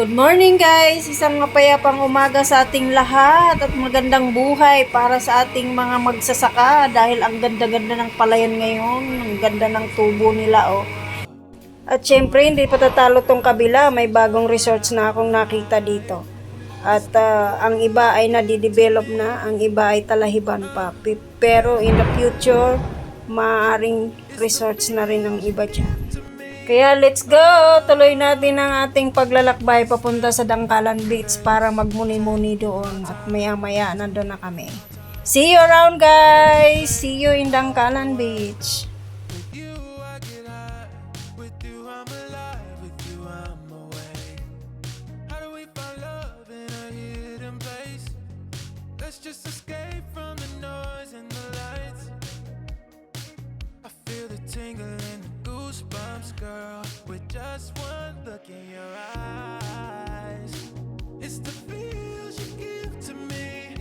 Good morning guys! Isang mapayapang umaga sa ating lahat at magandang buhay para sa ating mga magsasaka dahil ang ganda-ganda ng palayan ngayon, ang ganda ng tubo nila oh. At syempre hindi pa tatalo tong kabila, may bagong resorts na akong nakita dito. At ang iba ay nadidevelop na, ang iba ay talahiban pa. Pero in the future, maaaring resorts na rin ang iba dyan. Kaya let's go! Tuloy natin ang ating paglalakbay papunta sa Dangkalan Beach para magmuni-muni doon at maya-maya nandun na kami. See you around guys! See you in Dangkalan Beach! Just escape from the noise and the lights. I feel the tingle and the goosebumps, girl, with just one look in your eyes. It's the feels you give to me.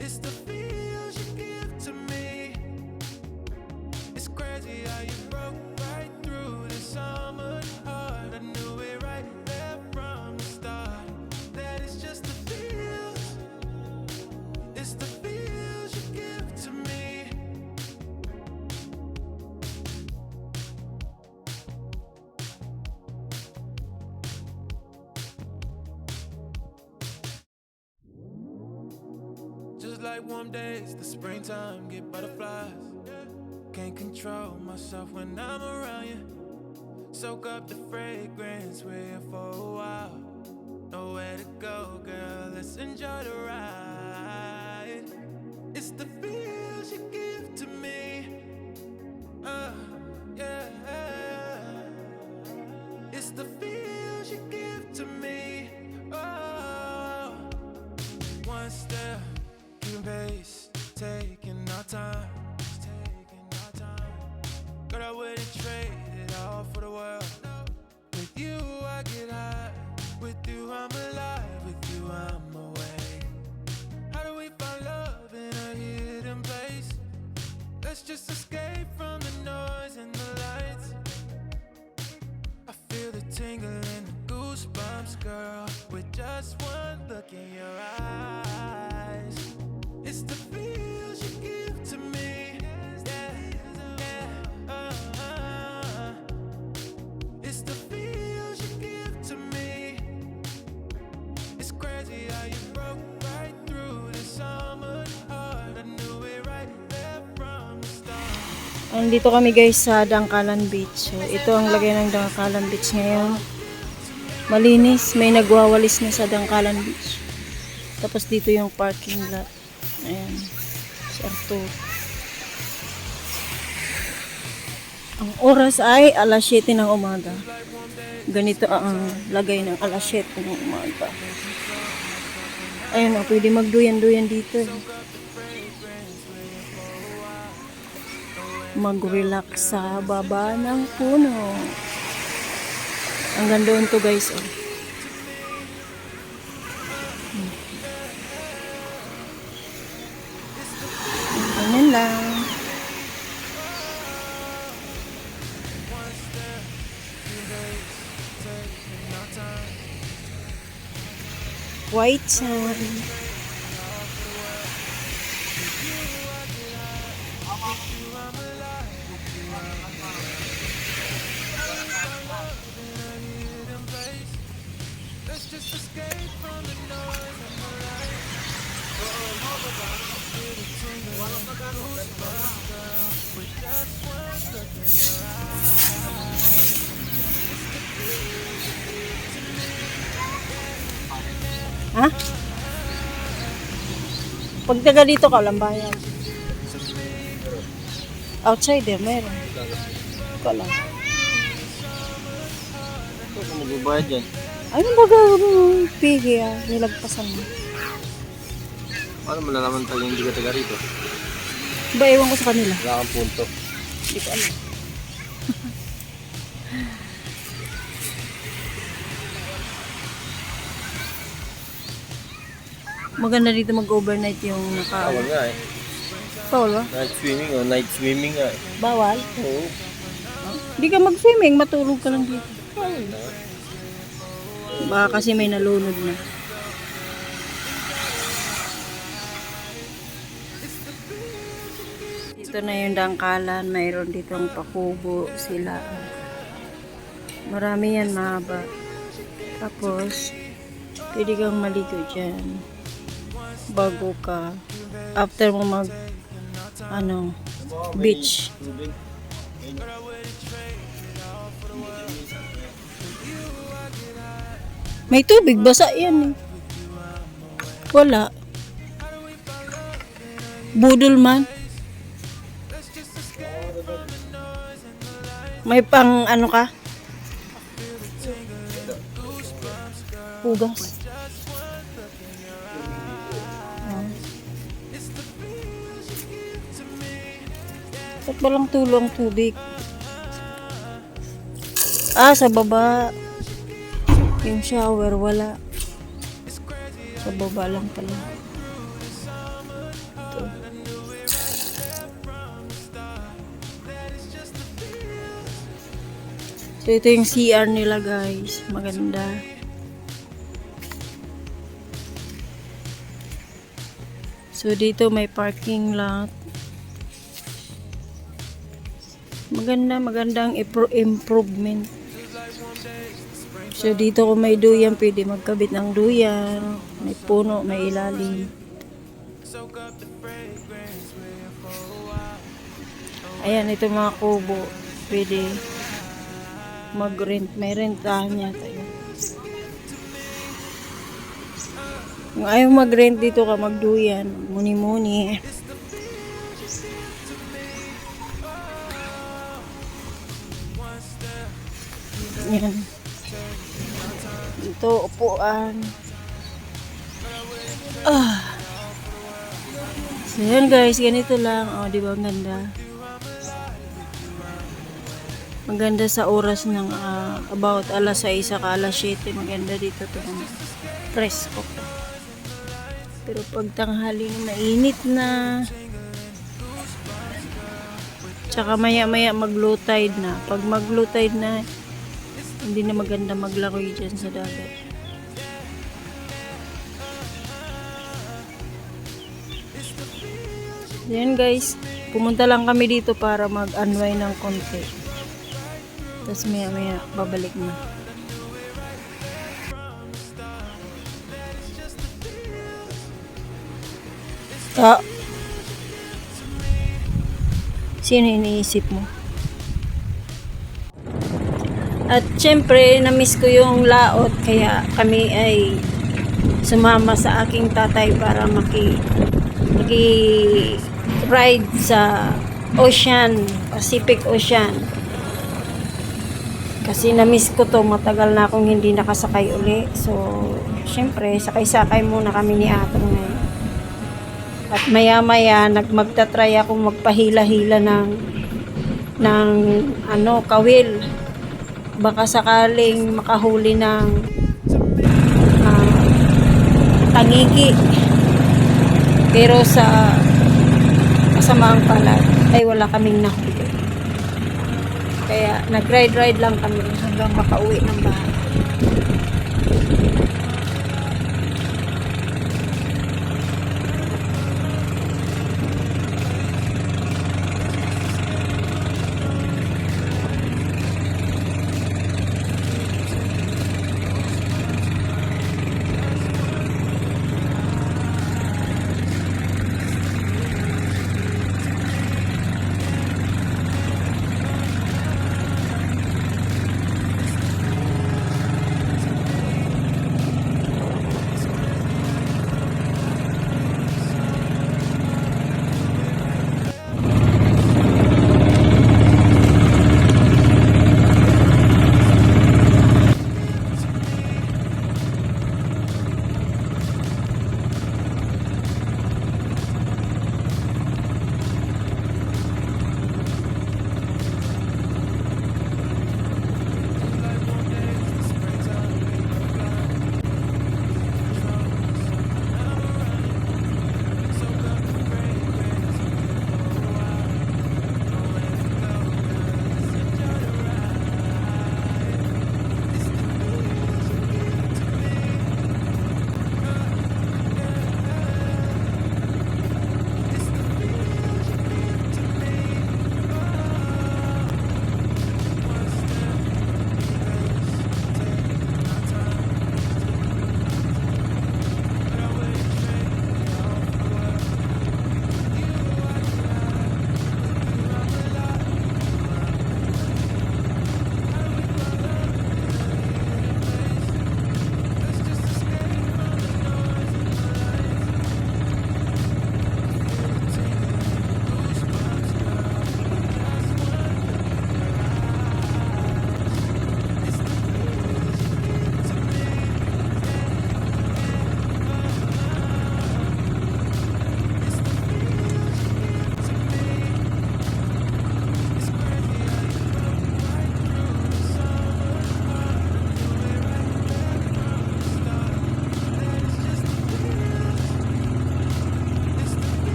It's the feels you give to me. It's crazy how you broke right through the summer heart. I knew it right there from the start. That it's just the feels. It's the feels you give to me. Just like warm days, the springtime get butterflies. Can't control myself when I'm around you. Soak up the fragrance, we're here for a while. Nowhere to go, girl, let's enjoy the ride. It's the feels you give to me. Yeah. It's the feels you give to me. Oh, one step, keeping pace, taking our time. Girl, I wouldn't trade it all for the world. With you, I get high. With you, I'm alive. With you, I'm awake. How do we find love in a hidden place? Let's just escape from the noise and the lights. I feel the tingle and the goosebumps, girl, with just one look in your eyes. It's the feels you give to me. It's the feels you give to me. It's crazy how you broke right through the summer heart. I knew it right there from the start. Andito kami guys sa Dangkalan Beach. So, ito ang lagay ng Dangkalan Beach ngayon. Malinis, may nagwawalis na sa Dangkalan Beach. Tapos dito yung parking lot. Ayan, si Arturo. Ang oras ay alas 7 ng umaga. Ganito ang lagay ng alas 7 ng umaga. Ayun o, pwede magduyan-duyan dito. Mag-relax sa baba ng puno. Ang ganda to guys. Oh. Ganyan lang. White sand. Let's just escape from the noise and the lights. With just one look in your eyes. Ha? Pag taga dito ka, lambayan. Outside eh, meron. Ikaw lang. Ito kung magbabayad dyan. Ano ba gagawin? Pigi ah, nilagpasan mo. Paano malalaman tayo hindi ka taga rito? Ba, ewan ko sa kanila. Wala kang punto. Hindi ko alam. Maganda dito mag-overnight yung Bawal nga eh. Bawal ba? Night swimming o night swimming nga eh. Bawal? Oo. Hindi ka mag-swimming, matulog ka lang dito. Baka kasi may nalunod na. Dito na yung dangkalan, mayroon ditong pakubo sila. Marami yan, mahaba. Tapos, pwede kang maligo dyan. Bago ka, after mo mag, beach. May tubig, basa yan eh. Wala. Budol man. May pang ano ka? Hugas. Ba't walang tulo ang tubig? Sa baba. Yung shower, wala. Sa baba lang pala. Ito. So, ito yung CR nila, guys. Maganda. So, dito may parking lot. Magandang improvement. So, dito kung may duyan, pwede magkabit ng duyan. May puno, may ilalim. Ayan, ito mga kubo. Pwede mag-rent. May rentahan yata yun. Kung ayaw mag-rent dito ka, magduyan. Muni-muni. Yan. Ito, upuan. So, yan guys. Ganito lang. Di ba? Ang ganda. Maganda sa oras ng about alas 6 ka alas 7. Maganda dito to. Presko. Pero pag tanghali mainit na. Tsaka maya-maya mag-low tide na. Pag mag-low tide na, hindi na maganda maglakoy dyan sa dagat. Yan guys, pumunta lang kami dito para mag-unwind ng konti. Tapos maya-maya babalik na. Sino iniisip mo? At syempre, na-miss ko yung laot, kaya kami ay sumama sa aking tatay para maki-ride sa Ocean, Pacific Ocean. Kasi na-miss ko to, matagal na akong hindi nakasakay uli. So, syempre, sakay-sakay muna kami ni Atong ngayon. At maya-maya, magtatry akong magpahila-hila ng kawil. Baka sakaling makahuli ng tangigi. Pero sa kasamaang palad ay wala kaming nahuli. Kaya nag-ride lang kami hanggang makauwi ng bahay.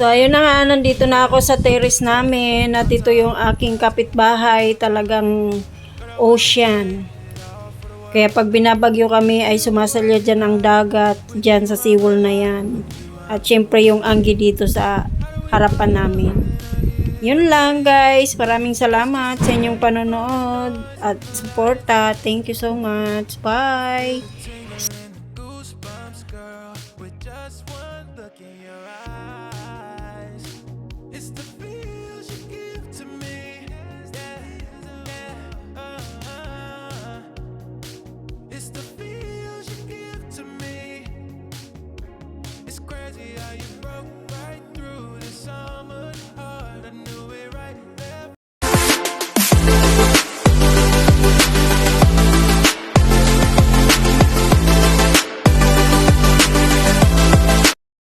So, ayun na nga, nandito na ako sa terrace namin at ito yung aking kapitbahay, talagang ocean. Kaya pag binabagyo kami ay sumasalya dyan ang dagat, dyan sa seawall na yan. At syempre yung anggi dito sa harapan namin. Yun lang guys, maraming salamat sa inyong panonood at suporta. Thank you so much. Bye! Goosebumps, girl, with just one look in your eyes. It's the feeling.